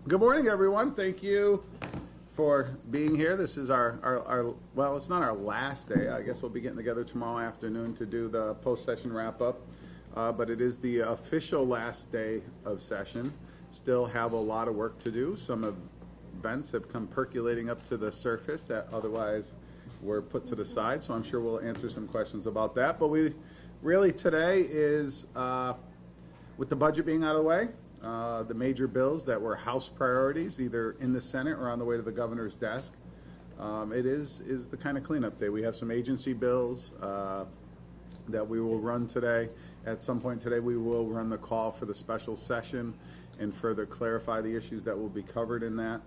Good morning, everyone. Thank you for being here. This is our well, it's not our last day. I guess we'll be getting together tomorrow afternoon to do the post-session wrap-up. But it is the official last day of session. Still have a lot of work to do. Some events have come percolating up to the surface that otherwise were put to the side. So I'm sure we'll answer some questions about that. But we really today is, with the budget being out of the way, the major bills that were House priorities, either in the Senate or on the way to the governor's desk. It is the kind of cleanup day. We have some agency bills that we will run today. At some point today, we will run the call for the special session and further clarify the issues that will be covered in that.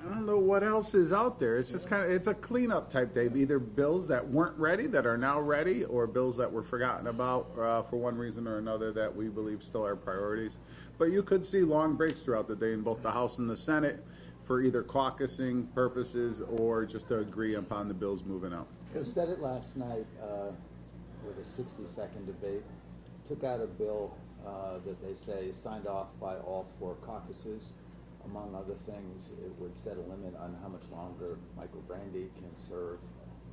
I don't know what else is out there. It's just it's a cleanup type day. Either bills that weren't ready that are now ready, or bills that were forgotten about for one reason or another that we believe still are priorities. But you could see long breaks throughout the day in both the House and the Senate for either caucusing purposes or just to agree upon the bills moving out. We said it last night with a 60-second debate. Took out a bill that they say is signed off by all four caucuses. Among other things, it would set a limit on how much longer Michael Brandy can serve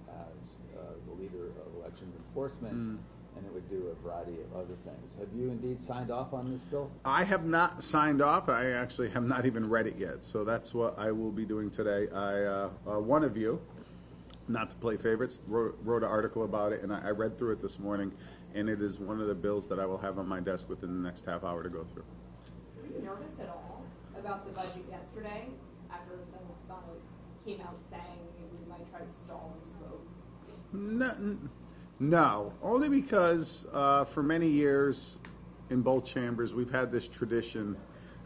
as the leader of elections enforcement, and it would do a variety of other things. Have you indeed signed off on this bill? I have not signed off. I actually have not even read it yet, so that's what I will be doing today. One of you, not to play favorites, wrote an article about it, and I read through it this morning, and it is one of the bills that I will have on my desk within the next half hour to go through. Were you nervous at all about the budget yesterday after Senator Fasano came out saying we might try to stall this vote? No, only because for many years in both chambers we've had this tradition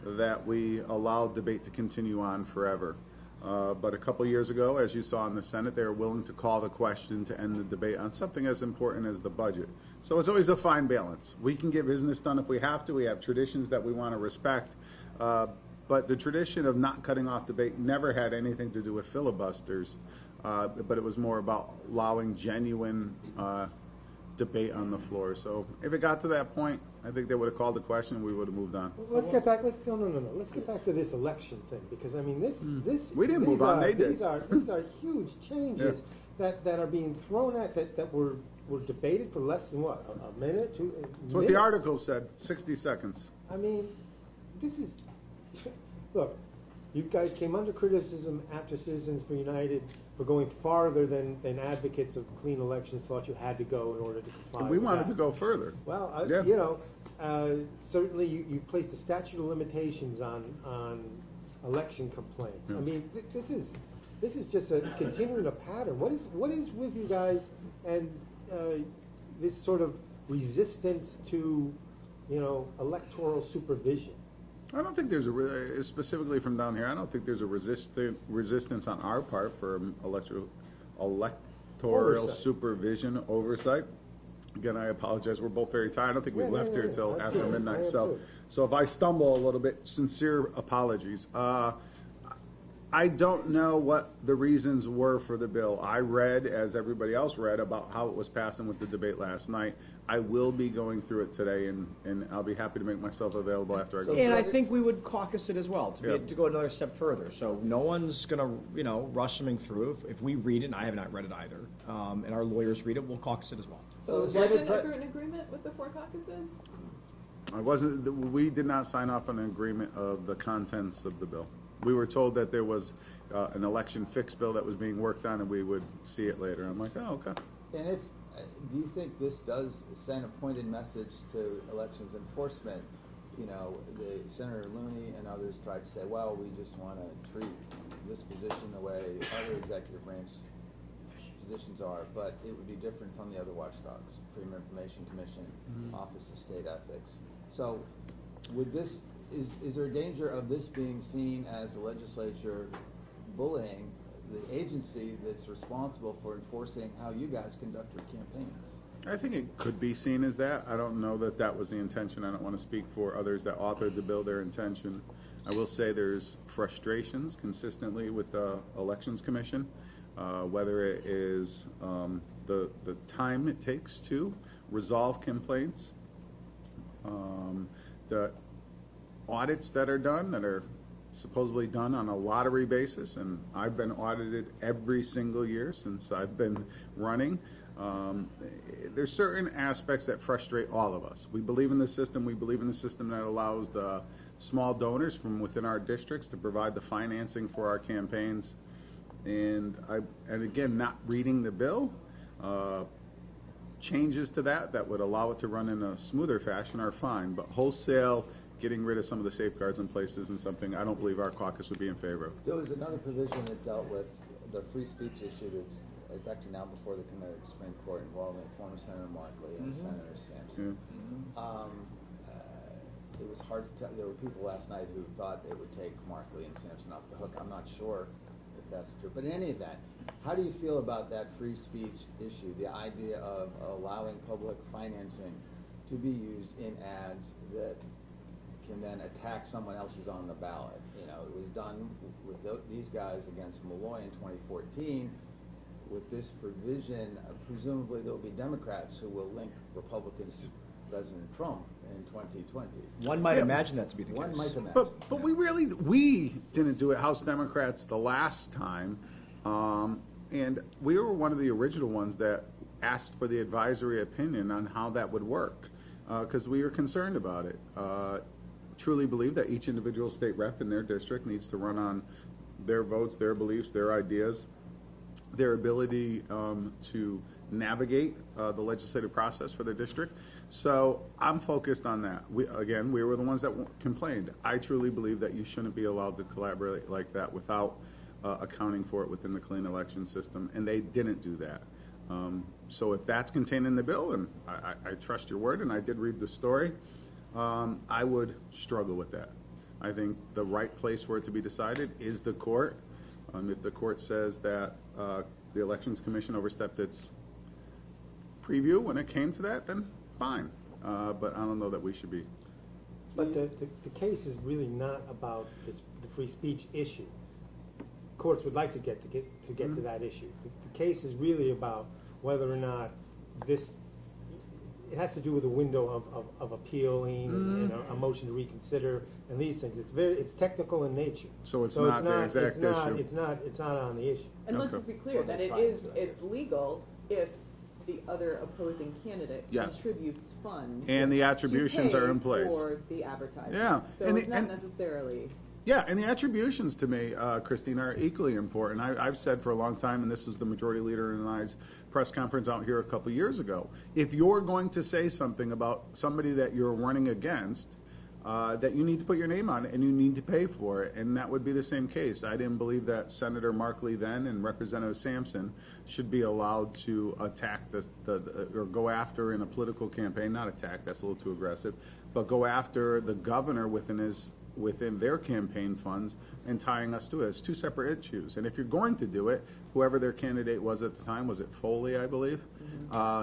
that we allow debate to continue on forever. But a couple years ago, as you saw in the Senate, they were willing to call the question to end the debate on something as important as the budget. So it's always a fine balance. We can get business done if we have to. We have traditions that we want to respect. But the tradition of not cutting off debate never had anything to do with filibusters, but it was more about allowing genuine debate on the floor. So if it got to that point, I think they would have called the question and we would have moved on. Let's get back. No. Let's get back to this election thing, because I mean this. We didn't move on. They did. These are huge changes that are being thrown at that were debated for less than what, a minute, 2 minutes. That's what the article said. 60 seconds. I mean, this is. Look, you guys came under criticism after Citizens United for going farther than advocates of clean elections thought you had to go in order to comply. And we wanted to go further. Well, certainly you placed a statute of limitations on election complaints. Yeah. I mean, this is just a continuing a pattern. What is with you guys and this sort of resistance to, electoral supervision? I don't think there's specifically from down here, I don't think there's a resistance on our part for electoral supervision oversight. Again, I apologize. We're both very tired. I don't think we left here till after midnight. So if I stumble a little bit, sincere apologies. I don't know what the reasons were for the bill. I read, as everybody else read, about how it was passing with the debate last night. I will be going through it today, and I'll be happy to make myself available after I go. And I think we would caucus it as well to go another step further. So no one's going to rush something through. If we read it, and I have not read it either, and our lawyers read it, we'll caucus it as well. So wasn't an agreement with the four caucuses? We did not sign off on an agreement of the contents of the bill. We were told that there was an election fix bill that was being worked on, and we would see it later. I'm like, oh, okay. And do you think this does send a pointed message to elections enforcement? The Senator Looney and others tried to say, well, we just want to treat this position the way other executive branch positions are, but it would be different from the other watchdogs, Freedom of Information Commission, Office of State Ethics. So would this, is there a danger of this being seen as the legislature bullying the agency that's responsible for enforcing how you guys conduct your campaigns? I think it could be seen as that. I don't know that that was the intention. I don't want to speak for others that authored the bill, their intention. I will say there's frustrations consistently with the Elections Commission, whether it is the time it takes to resolve complaints, audits that are done that are supposedly done on a lottery basis, and I've been audited every single year since I've been running. There's certain aspects that frustrate all of us. We believe in the system. We believe in the system that allows the small donors from within our districts to provide the financing for our campaigns. And again, not reading the bill, changes to that would allow it to run in a smoother fashion are fine, but wholesale getting rid of some of the safeguards in place isn't something I don't believe our caucus would be in favor of. There was another provision that dealt with the free speech issue that's, it's actually now before the Connecticut Supreme Court involving former Senator Markley and Senator Sampson. It was hard to tell. There were people last night who thought it would take Markley and Sampson off the hook. I'm not sure if that's true. But in any event, how do you feel about that free speech issue, the idea of allowing public financing to be used in ads that can then attack someone else's on the ballot? You know, it was done with these guys against Malloy in 2014. With this provision, presumably there will be Democrats who will link Republicans to President Trump in 2020. One might imagine that to be the case. One might imagine. But we didn't do it, House Democrats, the last time. And we were one of the original ones that asked for the advisory opinion on how that would work, because we were concerned about it. Truly believe that each individual state rep in their district needs to run on their votes, their beliefs, their ideas, their ability to navigate the legislative process for their district. So I'm focused on that. We were the ones that complained. I truly believe that you shouldn't be allowed to collaborate like that without accounting for it within the clean election system, and they didn't do that. So if that's contained in the bill, and I trust your word, and I did read the story, I would struggle with that. I think the right place for it to be decided is the court. If the court says that the Elections Commission overstepped its preview when it came to that, then fine. But I don't know that we should be. But the case is really not about the free speech issue. Courts would like to get to that issue. The case is really about whether or not this. It has to do with the window of appealing and a motion to reconsider and these things. It's technical in nature. So it's not the exact issue. It's not on the issue. And let's just be clear that it's legal if the other opposing candidate Yes. contributes funds And the attributions to pay are in place. for the advertising. Yeah. So And it's the- not and- necessarily. Yeah, and the attributions to me, Christine, are equally important. I've said for a long time, and this was the majority leader and I's press conference out here a couple years ago, if you're going to say something about somebody that you're running against, that you need to put your name on it and you need to pay for it, and that would be the same case. I didn't believe that Senator Markley then and Representative Sampson should be allowed to attack or go after in a political campaign, not attack, that's a little too aggressive, but go after the governor within their campaign funds and tying us to it. It's two separate issues. And if you're going to do it, whoever their candidate was at the time, was it Foley, I believe,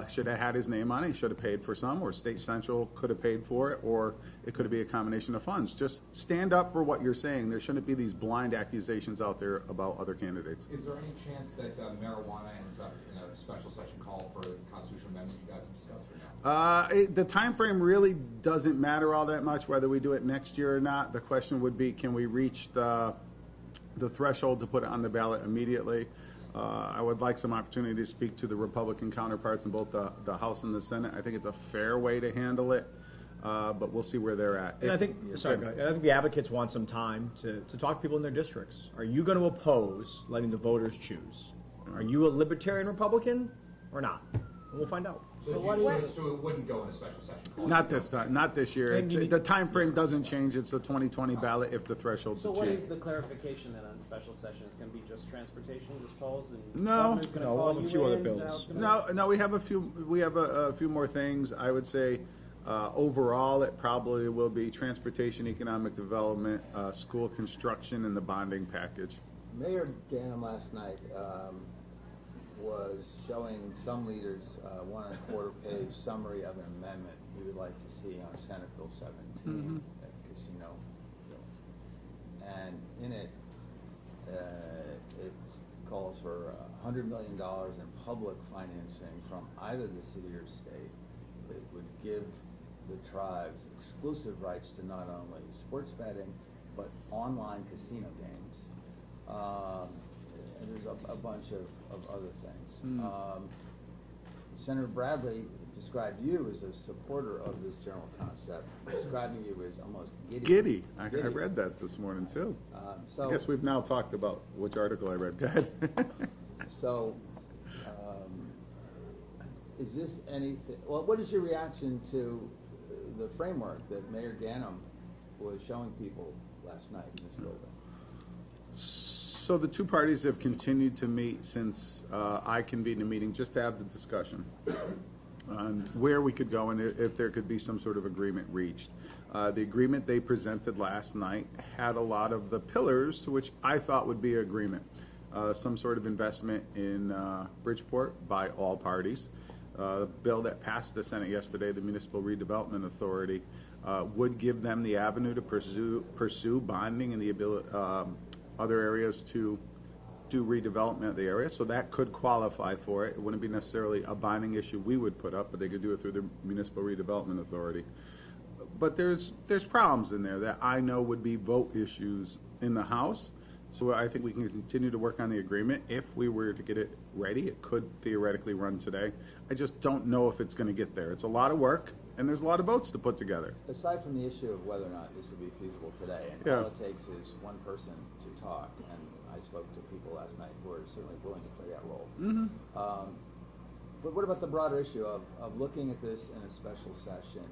should have had his name on it. He should have paid for some, or State Central could have paid for it, or it could be a combination of funds. Just stand up for what you're saying. There shouldn't be these blind accusations out there about other candidates. Is there any chance that marijuana ends up in a special session call for the constitutional amendment you guys have discussed or no? The time frame really doesn't matter all that much, whether we do it next year or not. The question would be, can we reach the threshold to put it on the ballot immediately? I would like some opportunity to speak to the Republican counterparts in both the House and the Senate. I think it's a fair way to handle it, but we'll see where they're at. And I think the advocates want some time to talk to people in their districts. Are you going to oppose letting the voters choose? Are you a libertarian Republican or not? And we'll find out. So it wouldn't go in a special session call? Not this time, not this year. The time frame doesn't change. It's the 2020 ballot if the threshold's So achieved. what is the clarification then on special session? It's going to be just transportation, just tolls, and No. governor's going to No, call we'll have you a few other in? Is that bills. how it's gonna No, we have a few more things. I would say overall it probably will be transportation, economic development, school construction, and the bonding package. Mayor Ganem last night was showing some leaders 1.25 page summary of an amendment he would like to see on Senate Bill 17, that casino bill. And in it, it calls for $100 million in public financing from either the city or state that would give the tribes exclusive rights to not only sports betting, but online casino games. And there's a bunch of other things. Senator Bradley described you as a supporter of this general concept, describing you as almost giddy. Giddy. I read that this morning too. So, I guess we've now talked about which article I read. Go ahead. So, is this anything? Well, what is your reaction to the framework that Mayor Ganem was showing people last night in this building? So the two parties have continued to meet since I convened a meeting just to have the discussion on where we could go and if there could be some sort of agreement reached. The agreement they presented last night had a lot of the pillars to which I thought would be agreement. Some sort of investment in Bridgeport by all parties. The bill that passed the Senate yesterday, the Municipal Redevelopment Authority, would give them the avenue to pursue bonding and the ability, other areas to do redevelopment of the area, so that could qualify for it. It wouldn't be necessarily a binding issue we would put up, but they could do it through the Municipal Redevelopment Authority. But there's problems in there that I know would be vote issues in the House, so I think we can continue to work on the agreement. If we were to get it ready, it could theoretically run today. I just don't know if it's going to get there. It's a lot of work, and there's a lot of votes to put together. Aside from the issue of whether or not this would be feasible today, and all it takes is one person to talk, and I spoke to people last night who are certainly willing to play that role. But what about the broader issue of looking at this in a special session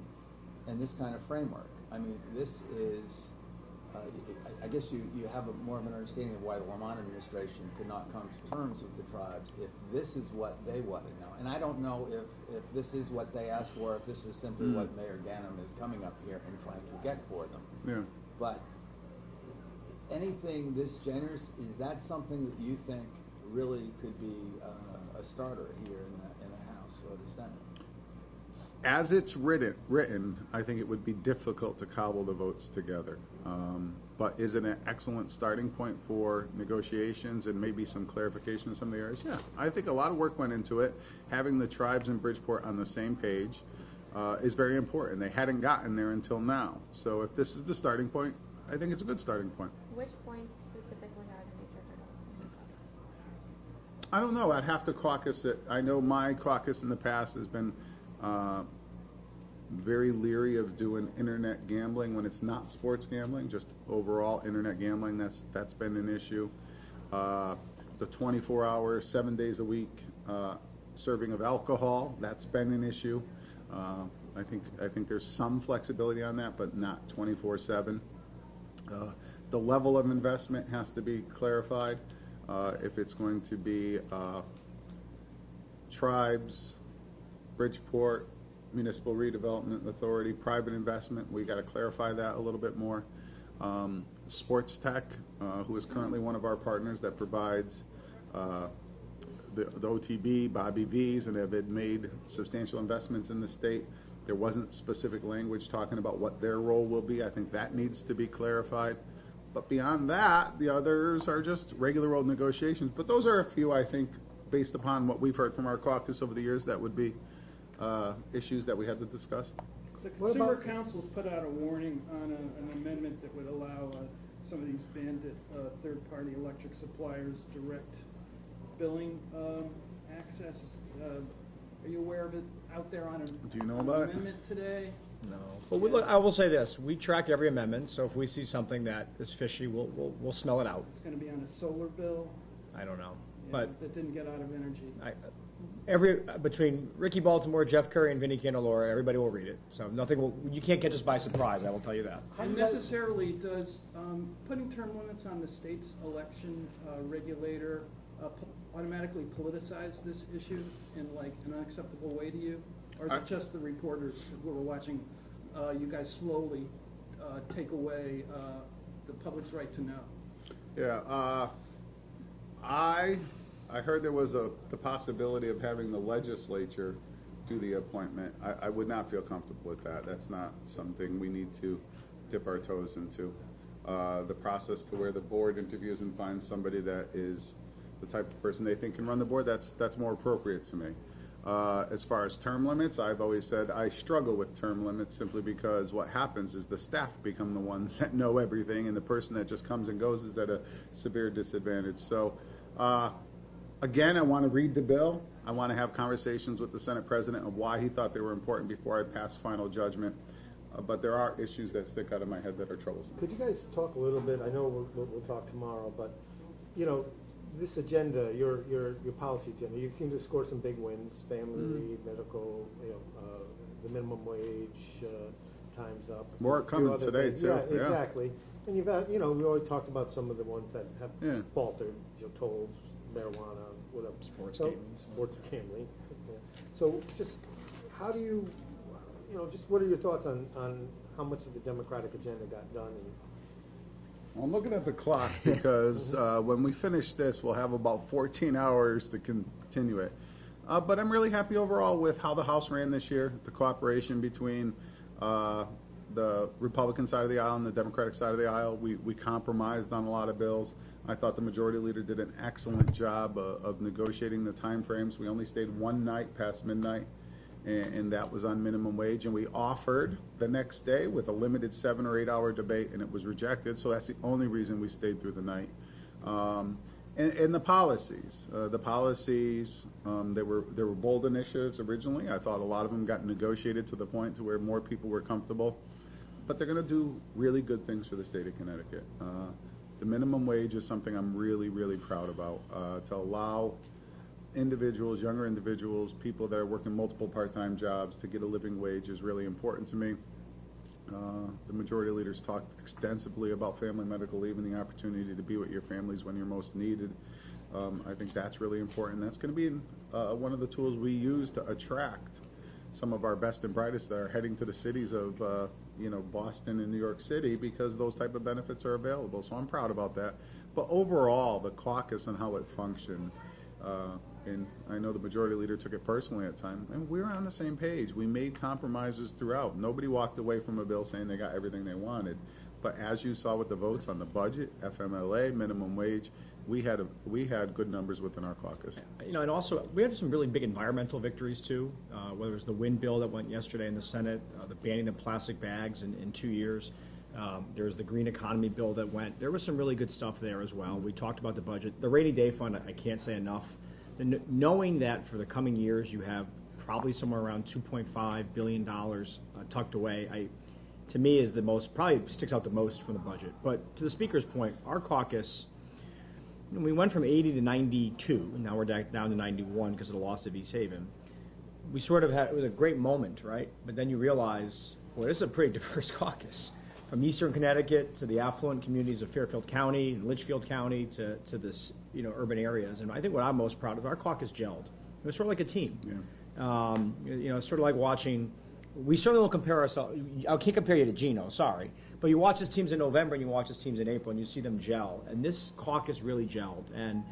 and this kind of framework? I mean, this is, I guess you have more of an understanding of why the Lamont administration could not come to terms with the tribes if this is what they wanted now. And I don't know if this is what they asked for, if this is simply what Mayor Ganem is coming up here and trying to get for them. Yeah. But anything this generous, is that something that you think really could be a starter here in the House or the Senate? As it's written, I think it would be difficult to cobble the votes together. But is it an excellent starting point for negotiations and maybe some clarification in some of the areas? Yeah, I think a lot of work went into it. Having the tribes in Bridgeport on the same page is very important. They hadn't gotten there until now. So if this is the starting point, I think it's a good starting point. Which points specifically are the major hurdles? I don't know. I'd have to caucus it. I know my caucus in the past has been very leery of doing internet gambling when it's not sports gambling, just overall internet gambling. That's been an issue. The 24-hour, 7 days a week serving of alcohol, that's been an issue. I think there's some flexibility on that, but not 24/7. The level of investment has to be clarified. If it's going to be tribes, Bridgeport, Municipal Redevelopment Authority, private investment, we got to clarify that a little bit more. Sports Tech, who is currently one of our partners that provides the OTB, Bobby V's, and have made substantial investments in the state. There wasn't specific language talking about what their role will be. I think that needs to be clarified. But beyond that, the others are just regular old negotiations. But those are a few, I think, based upon what we've heard from our caucus over the years, that would be issues that we had to discuss. The Consumer Council's put out a warning on an amendment that would allow some of these bandit third-party electric suppliers direct billing access. Are you aware of it out there on Do you know about it? amendment today? No. Well, I will say this: we track every amendment, so if we see something that is fishy, we'll smell it out. It's going to be on a solar bill. I don't know, But that didn't get out of energy. Between Ricky Baltimore, Jeff Curry, and Vinny Candelora, everybody will read it. So you can't catch us by surprise. I will tell you that. And necessarily does putting term limits on the state's election regulator automatically politicize this issue in like an unacceptable way to you? Or is it just the reporters who are watching you guys slowly take away the public's right to know? Yeah, I heard there was the possibility of having the legislature do the appointment. I would not feel comfortable with that. That's not something we need to dip our toes into. The process to where the board interviews and finds somebody that is the type of person they think can run the board, that's more appropriate to me. As far as term limits, I've always said I struggle with term limits simply because what happens is the staff become the ones that know everything, and the person that just comes and goes is at a severe disadvantage. So, again, I want to read the bill. I want to have conversations with the Senate President of why he thought they were important before I pass final judgment. But there are issues that stick out of my head that are troublesome. Could you guys talk a little bit, I know we'll talk tomorrow, but, you know, this agenda, your policy agenda, you seem to score some big wins, family leave, medical, you know, the minimum wage, time's up. More coming today, things. too. Yeah, exactly. And you've had, you know, we already talked about some of the ones that have faltered, you know, tolls, marijuana, whatever. Sports so, gambling. Sports gambling. Yeah. So just how do you know, just what are your thoughts on how much of the Democratic agenda got done? I'm looking at the clock because when we finish this, we'll have about 14 hours to continue it. But I'm really happy overall with how the House ran this year, the cooperation between the Republican side of the aisle and the Democratic side of the aisle. We compromised on a lot of bills. I thought the Majority Leader did an excellent job of negotiating the time frames. We only stayed one night past midnight, and that was on minimum wage. And we offered the next day with a limited 7 or 8 hour debate, and it was rejected. So that's the only reason we stayed through the night. And the policies, they were bold initiatives originally. I thought a lot of them got negotiated to the point to where more people were comfortable. But they're going to do really good things for the state of Connecticut. The minimum wage is something I'm really, really proud about, to allow individuals, younger individuals, people that are working multiple part-time jobs to get a living wage is really important to me. The Majority Leaders talked extensively about family medical leave and the opportunity to be with your families when you're most needed. I think that's really important. That's going to be one of the tools we use to attract some of our best and brightest that are heading to the cities of Boston and New York City, because those type of benefits are available. So I'm proud about that. But overall, the caucus and how it functioned, and I know the Majority Leader took it personally at times, and we were on the same page. We made compromises throughout. Nobody walked away from a bill saying they got everything they wanted. But as you saw with the votes on the budget, FMLA, minimum wage, we had good numbers within our caucus. You know, and also we had some really big environmental victories too. Whether it was the wind bill that went yesterday in the Senate, the banning of plastic bags in 2 years. There was the green economy bill that went. There was some really good stuff there as well. We talked about the budget, the rainy day fund. I can't say enough. Knowing that for the coming years you have probably somewhere around $2.5 billion tucked away, to me is the most, probably sticks out the most from the budget. But to the Speaker's point, our caucus, we went from 80 to 92, and now we're down to 91 because of the loss of East Haven. We sort of had, it was a great moment, right? But then you realize, boy, this is a pretty diverse caucus. From Eastern Connecticut to the affluent communities of Fairfield County and Litchfield County to this, urban areas. And I think what I'm most proud of, our caucus gelled. It was sort of like a team. Yeah. Sort of like watching. We certainly won't compare ourselves. I can't compare you to Gino, sorry. But you watch his teams in November and you watch his teams in April and you see them gel. And this caucus really gelled and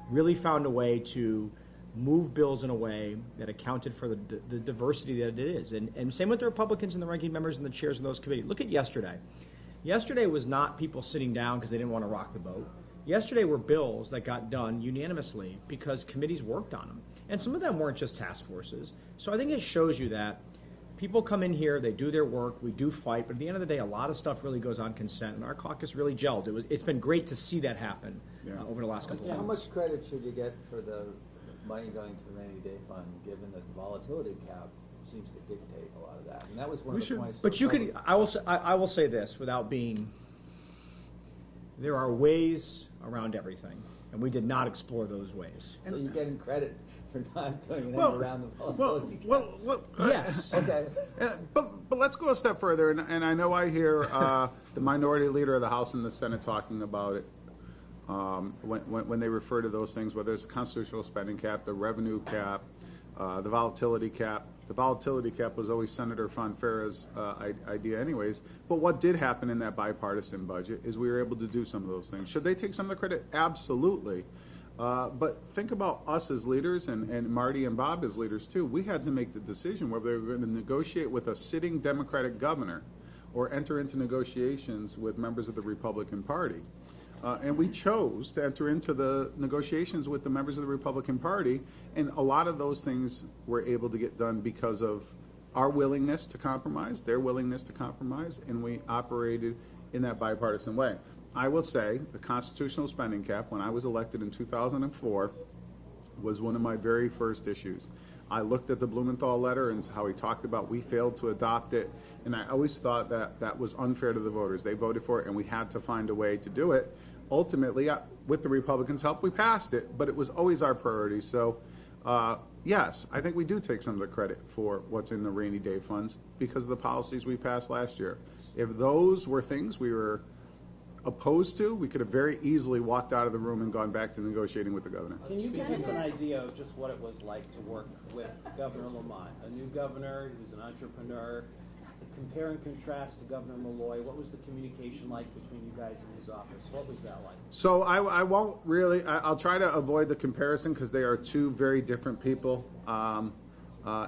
really found a way to move bills in a way that accounted for the diversity that it is. And same with the Republicans and the ranking members and the chairs of those committees. Look at yesterday. Yesterday was not people sitting down because they didn't want to rock the boat. Yesterday were bills that got done unanimously because committees worked on them. And some of them weren't just task forces. So I think it shows you that people come in here, they do their work, we do fight, but at the end of the day, a lot of stuff really goes on consent, and our caucus really gelled. It's been great to see that happen over the last couple of months. How much credit should you get for the money going to the rainy day fund, given that the volatility cap seems to dictate a lot of that? And that was one of the points. But you could, I will say this without being, there are ways around everything, and we did not explore those ways. So you're getting credit for not doing anything around the volatility cap? Well, yes. Okay. But let's go a step further, and I know I hear the Minority Leader of the House and the Senate talking about it when they refer to those things, whether it's a constitutional spending cap, the revenue cap, the volatility cap. The volatility cap was always Senator Fonfara's idea anyways. But what did happen in that bipartisan budget is we were able to do some of those things. Should they take some of the credit? Absolutely. But think about us as leaders and Marty and Bob as leaders too. We had to make the decision whether we were going to negotiate with a sitting Democratic governor or enter into negotiations with members of the Republican Party. And we chose to enter into the negotiations with the members of the Republican Party, and a lot of those things were able to get done because of our willingness to compromise, their willingness to compromise, and we operated in that bipartisan way. I will say the constitutional spending cap, when I was elected in 2004, was one of my very first issues. I looked at the Blumenthal letter and how he talked about we failed to adopt it, and I always thought that that was unfair to the voters. They voted for it, and we had to find a way to do it. Ultimately, with the Republicans' help, we passed it, but it was always our priority. So, yes, I think we do take some of the credit for what's in the rainy day funds because of the policies we passed last year. If those were things we were opposed to, we could have very easily walked out of the room and gone back to negotiating with the governor. Can you give us an idea of just what it was like to work with Governor Lamont, a new governor who's an entrepreneur? Compare and contrast to Governor Malloy. What was the communication like between you guys in his office? What was that like? So I won't really, I'll try to avoid the comparison because they are two very different people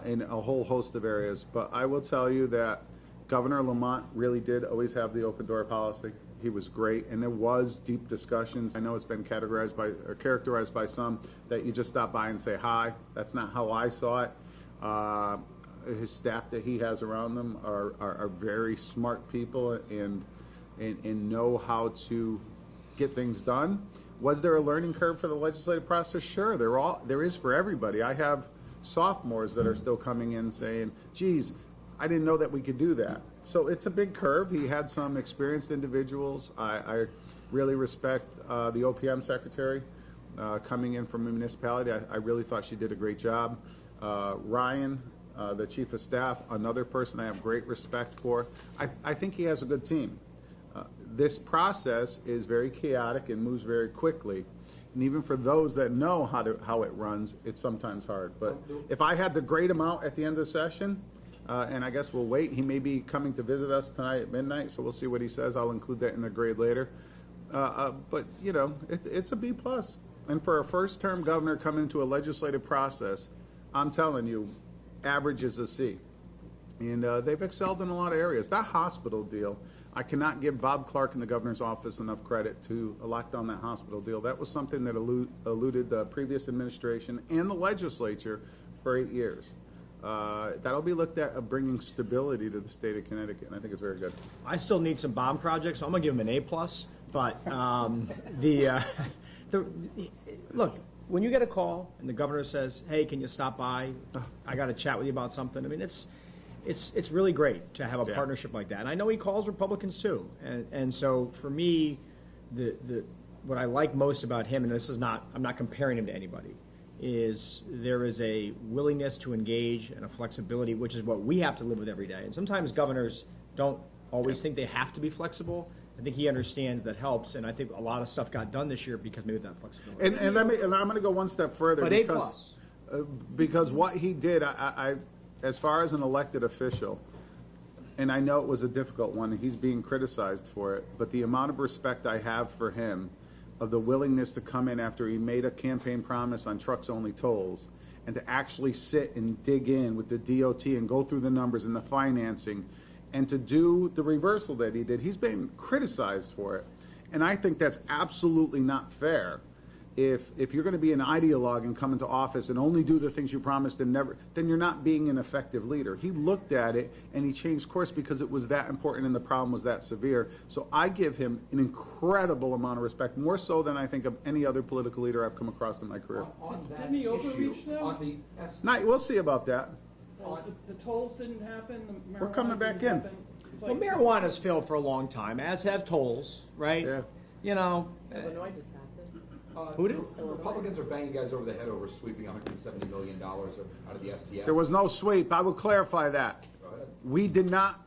in a whole host of areas. But I will tell you that Governor Lamont really did always have the open door policy. He was great, and there was deep discussions. I know it's been characterized by some that you just stop by and say hi. That's not how I saw it. His staff that he has around them are very smart people and know how to get things done. Was there a learning curve for the legislative process? Sure, there is for everybody. I have sophomores that are still coming in saying, geez, I didn't know that we could do that. So it's a big curve. He had some experienced individuals. I really respect the OPM secretary coming in from a municipality. I really thought she did a great job. Ryan, the chief of staff, another person I have great respect for. I think he has a good team. This process is very chaotic and moves very quickly. And even for those that know how it runs, it's sometimes hard. But if I had to grade him out at the end of the session, and I guess we'll wait. He may be coming to visit us tonight at midnight, so we'll see what he says. I'll include that in the grade later. But, you know, it's a B+. And for a first-term governor coming into a legislative process, I'm telling you, average is a C. And they've excelled in a lot of areas. That hospital deal, I cannot give Bob Clark in the governor's office enough credit to lock down that hospital deal. That was something that eluded the previous administration and the legislature for 8 years. That'll be looked at of bringing stability to the state of Connecticut, and I think it's very good. I still need some bomb projects, so I'm gonna give him an A+. But look, when you get a call and the governor says, "Hey, can you stop by? I got to chat with you about something." I mean, it's really great to have a partnership like that. And I know he calls Republicans too, and so for me, what I like most about him, and I'm not comparing him to anybody, is there is a willingness to engage and a flexibility, which is what we have to live with every day. And sometimes governors don't always think they have to be flexible. I think he understands that helps, and I think a lot of stuff got done this year because maybe of that flexibility. And I'm going to go one step further. But because what he did, I as far as an elected official, and I know it was a difficult one, and he's being criticized for it, but the amount of respect I have for him, of the willingness to come in after he made a campaign promise on trucks-only tolls, and to actually sit and dig in with the DOT and go through the numbers and the financing, and to do the reversal that he did. He's been criticized for it, and I think that's absolutely not fair. If you're going to be an ideologue and come into office and only do the things you promised and never, then you're not being an effective leader. He looked at it and he changed course because it was that important and the problem was that severe. So I give him an incredible amount of respect, more so than I think of any other political leader I've come across in my career. On that Didn't he overreach issue, them? on the We'll see about that. Well, the tolls didn't happen, the marijuana We're coming back didn't in. happen. It's Well, like- marijuana's failed for a long time, as have tolls, right? Yeah. You know, Illinois just passed it. Who did? The Republicans are banging guys over the head over sweeping $170 million out of the STF. There was no sweep. I will clarify that. Go ahead. We did not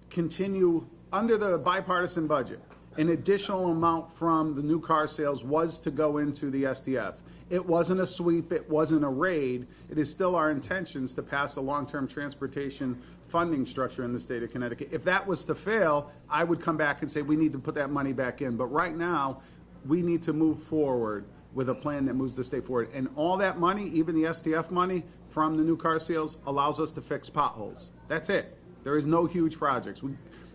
continue under the bipartisan budget. An additional amount from the new car sales was to go into the STF. It wasn't a sweep. It wasn't a raid. It is still our intentions to pass a long-term transportation funding structure in the state of Connecticut. If that was to fail, I would come back and say we need to put that money back in. But right now, we need to move forward with a plan that moves the state forward. And all that money, even the STF money from the new car sales, allows us to fix potholes. That's it. There is no huge projects.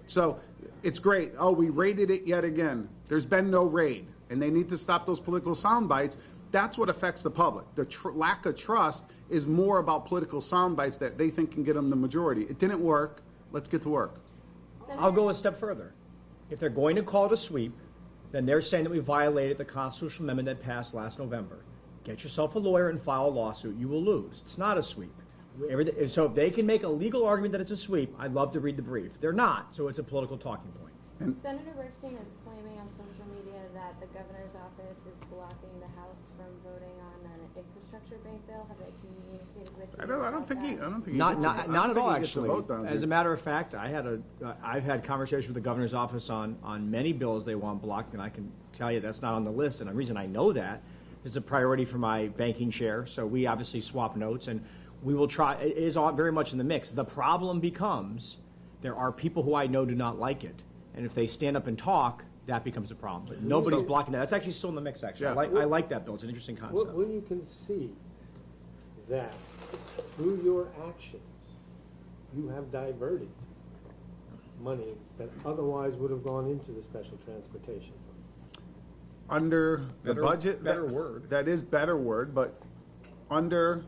So it's great. Oh, we raided it yet again. There's been no raid, and they need to stop those political sound bites. That's what affects the public. The lack of trust is more about political sound bites that they think can get them the majority. It didn't work. Let's get to work. I'll go a step further. If they're going to call it a sweep, then they're saying that we violated the constitutional amendment that passed last November. Get yourself a lawyer and file a lawsuit. You will lose. It's not a sweep. So if they can make a legal argument that it's a sweep, I'd love to read the brief. They're not, so it's a political talking point. Senator Bergstein is claiming on social media that the governor's office is blocking the House from voting on an infrastructure bank bill. Have they communicated with you? I don't think he Not gets a- at all, he gets a actually. vote down As here. a matter of fact, I've had conversations with the governor's office on many bills they want blocked, and I can tell you that's not on the list. And the reason I know that is a priority for my banking chair. So we obviously swap notes, and we will try. It is all very much in the mix. The problem becomes there are people who I know do not like it, and if they stand up and talk, that becomes a problem. But nobody's blocking that. That's actually still in the mix. Actually, Yeah. I like that bill. It's an interesting concept. When you concede that through your actions, you have diverted money that otherwise would have gone into the special transportation fund. Under the budget. better word. That is better word, but under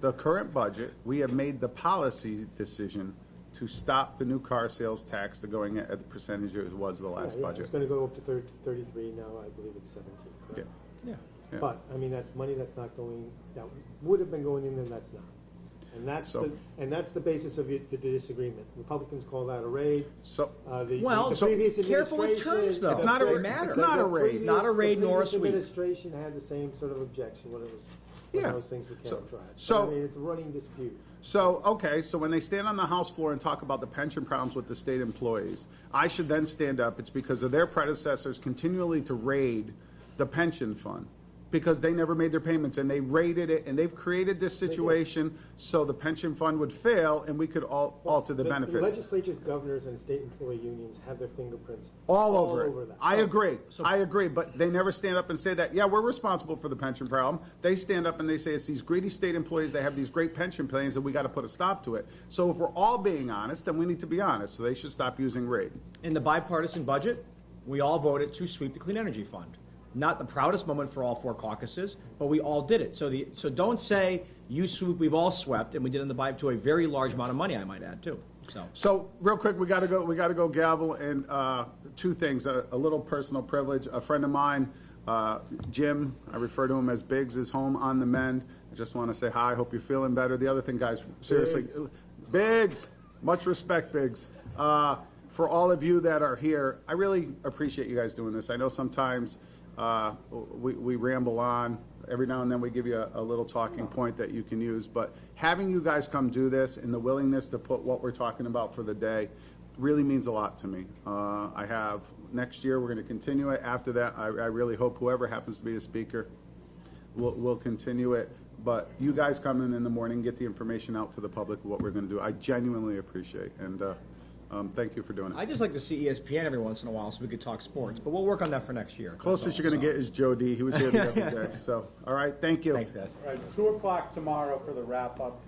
the current budget, we have made the policy decision to stop the new car sales tax to going at the percentage it was the last Yeah, budget. It's gonna go up to 33, now I believe it's 17, correct? Yeah. Yeah. But, I mean, that's money that's not going, that would have been going in, and that's not. And that's the basis of the disagreement. Republicans call that a raid. So, The Well, so previous careful with administration- terms, though. It's not a- the- it's the- not the a raid. previous- It's not a raid nor a The sweep. previous administration had the same sort of objection when it was, one Yeah. of those things we So- characterized. so- But, I mean, it's a running dispute. So, okay, so when they stand on the House floor and talk about the pension problems with the state employees, I should then stand up, it's because of their predecessors continually to raid the pension fund, because they never made their payments, and they raided it, and they've created this situation so the pension fund would fail, and we could alter the benefits. Legislatures, governors, and state employee unions have their fingerprints All over it. that. I agree, but they never stand up and say that, yeah, we're responsible for the pension problem. They stand up and they say it's these greedy state employees, they have these great pension plans, and we got to put a stop to it. So if we're all being honest, then we need to be honest, so they should stop using raid. In the bipartisan budget, we all voted to sweep the Clean Energy Fund. Not the proudest moment for all four caucuses, but we all did it. So don't say you sweep, we've all swept, and we did in the BIPE to a very large amount of money, I might add, too. So real quick, we got to go gavel, and two things, a little personal privilege. A friend of mine, Jim, I refer to him as Biggs, is home on the mend. I just want to say hi, hope you're feeling better. The other thing, guys, seriously, Biggs, much respect, Biggs. For all of you that are here, I really appreciate you guys doing this. I know sometimes we ramble on. Every now and then we give you a little talking point that you can use. But having you guys come do this and the willingness to put what we're talking about for the day really means a lot to me. Next year, we're going to continue it. After that, I really hope whoever happens to be a speaker will continue it. But you guys come in the morning, get the information out to the public of what we're going to do. I genuinely appreciate, and thank you for doing it. I just like to see ESPN every once in a while so we could talk sports, but we'll work on that for next year. Closest you're going to get is Joe D. He was here the other day. So, all right, thank you. Thanks, guys. All right, 2 o'clock tomorrow for the wrap-up.